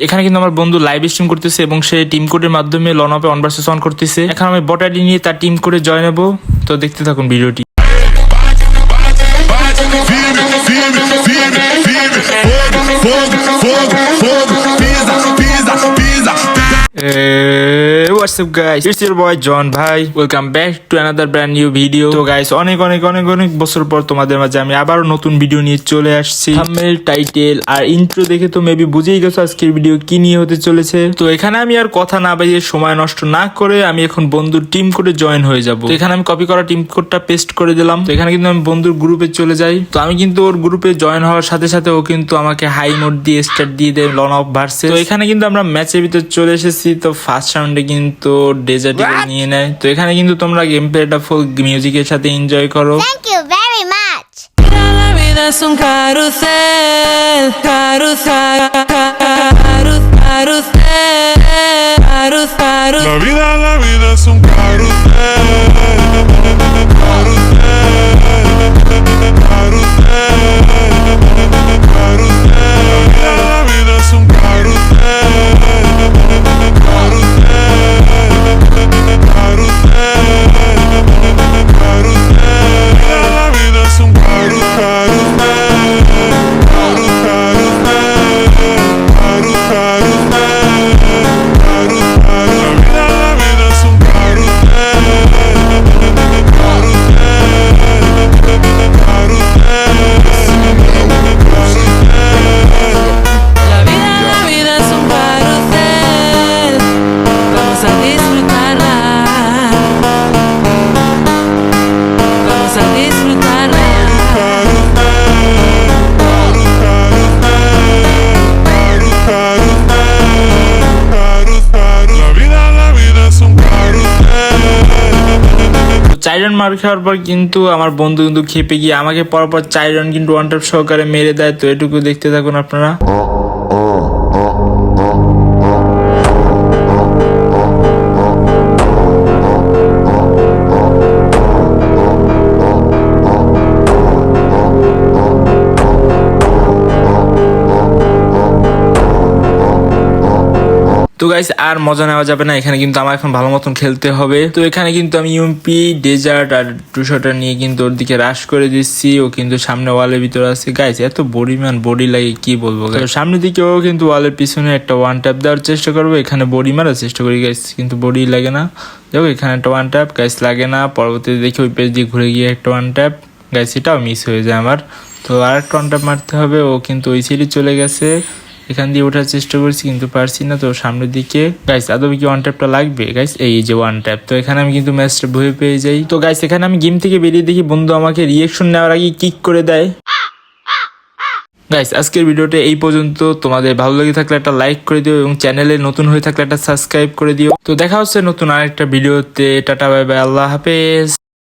এখানে কিন্তু আমার বন্ধু লাইভ স্ট্রিম করতেছে এবং সে টিম কোডের মাধ্যমে লনপে 1 vs 1 করতেছে। এখন আমি বট আইডি নিয়ে তার টিম কোডে জয়েন হবো, তো দেখতে থাকুন ভিডিওটি। What's up guys, it's your boy John ভাই, welcome back to another brand new video. তো গাইস অনেক অনেক অনেক অনেক বছর পর তোমাদের মাঝে আমি আবারও নতুন ভিডিও নিয়ে চলে আসছি। থাম্বনেল, টাইটেল আর ইন্ট্রো দেখে তো মেবি বুঝেই গেছো আজকের ভিডিও কি নিয়ে হতে চলেছে। তো এখানে আমি আর কথা না বাজিয়ে সময় নষ্ট না করে আমি এখন বন্ধুর টিম কোডে জয়েন হয়ে যাব। তো এখানে আমি কপি করা টিম কোডটা পেস্ট করে দিলাম। তো এখানে কিন্তু আমি বন্ধুর গ্রুপে চলে যাই। তো আমি কিন্তু ওর গ্রুপে জয়েন হওয়ার সাথে সাথে ও কিন্তু আমাকে হাই নোট দিয়ে স্টার্ট দিয়ে দেয় লন অফ ভার্সেস। তো এখানে কিন্তু আমরা ম্যাচের ভিতরে চলে এসেছি। তো ফার্স্ট রাউন্ডে কিন্তু ডেজার্ট ইগল নিয়ে নেয়। তো এখানে কিন্তু তোমরা গেম প্লেটা ফুল মিউজিকের সাথে এনজয় করো। Thank you very much. La vida es un carrusel, carrusel, carrusel, carrusel. La vida es un carrusel, carrusel, carrusel, carrusel. La vida es un carrusel, carrusel, carrusel, carrusel. La vida es un carrusel, La vida es un carrusel. Vamos a disfrutarla. Vamos a disfrutarla. La vida es un carrusel. চার run মার খাওয়ার পর কিন্তু আমার বন্ধু কিন্তু খেপে গিয়ে আমাকে পরপর 4 রান কিন্তু ওয়ান ট্যাপ সহকারে মেরে দেয়। তো এটুকু দেখতে থাকুন আপনারা। তো গাইস আর মজা নেওয়া যাবে না, এখানে কিন্তু আমার এখন ভালো মতন খেলতে হবে। তো এখানে কিন্তু আমি ইউএমপি, ডেজার্ট আর টুশটার নিয়ে কিন্তু ওর দিকে রাশ করে দিচ্ছি। ও কিন্তু সামনে ওয়ালের ভিতরে আছে। গাইস এত বডি লাগে কি বলবো। তো সামনের দিকে ও কিন্তু ওয়ালের পিছনে একটা ওয়ান ট্যাপ দেওয়ার চেষ্টা করবো। এখানে বডি মারার চেষ্টা করি গাইস, কিন্তু বডি লাগে না। দেখো এখানে একটা ওয়ান ট্যাপ গাইস লাগে না। পরবর্তীতে দেখি ওই পেজ দিয়ে ঘুরে গিয়ে একটা ওয়ান ট্যাপ গাইস, এটাও মিস হয়ে যায় আমার। তো আর একটা ওয়ান ট্যাপ মারতে হবে। ও কিন্তু ওই সাইডে চলে গেছে। এখান দিয়ে ওঠার চেষ্টা করছি কিন্তু পারছি না। তো সামনের দিকে গাইস আদৌ কি ওয়ান ট্যাপটা লাগবে গাইস, এই যে ওয়ান ট্যাপ। তো এখানে আমি কিন্তু ম্যাচটা ভয় পেয়ে যাই। তো গাইস এখানে আমি গেম থেকে বেরিয়ে দেখি বন্ধু আমাকে রিয়েকশন নেওয়ার আগে কিক করে দেয়। গাইস আজকের ভিডিওটা এই পর্যন্ত। তোমাদের ভালো লেগে থাকলে একটা লাইক করে দিও এবং চ্যানেলে নতুন হয়ে থাকলে একটা সাবস্ক্রাইব করে দিও। তো দেখা হচ্ছে নতুন আরেকটা ভিডিওতে। টাটা বাই বাই, আল্লাহ হাফেজ।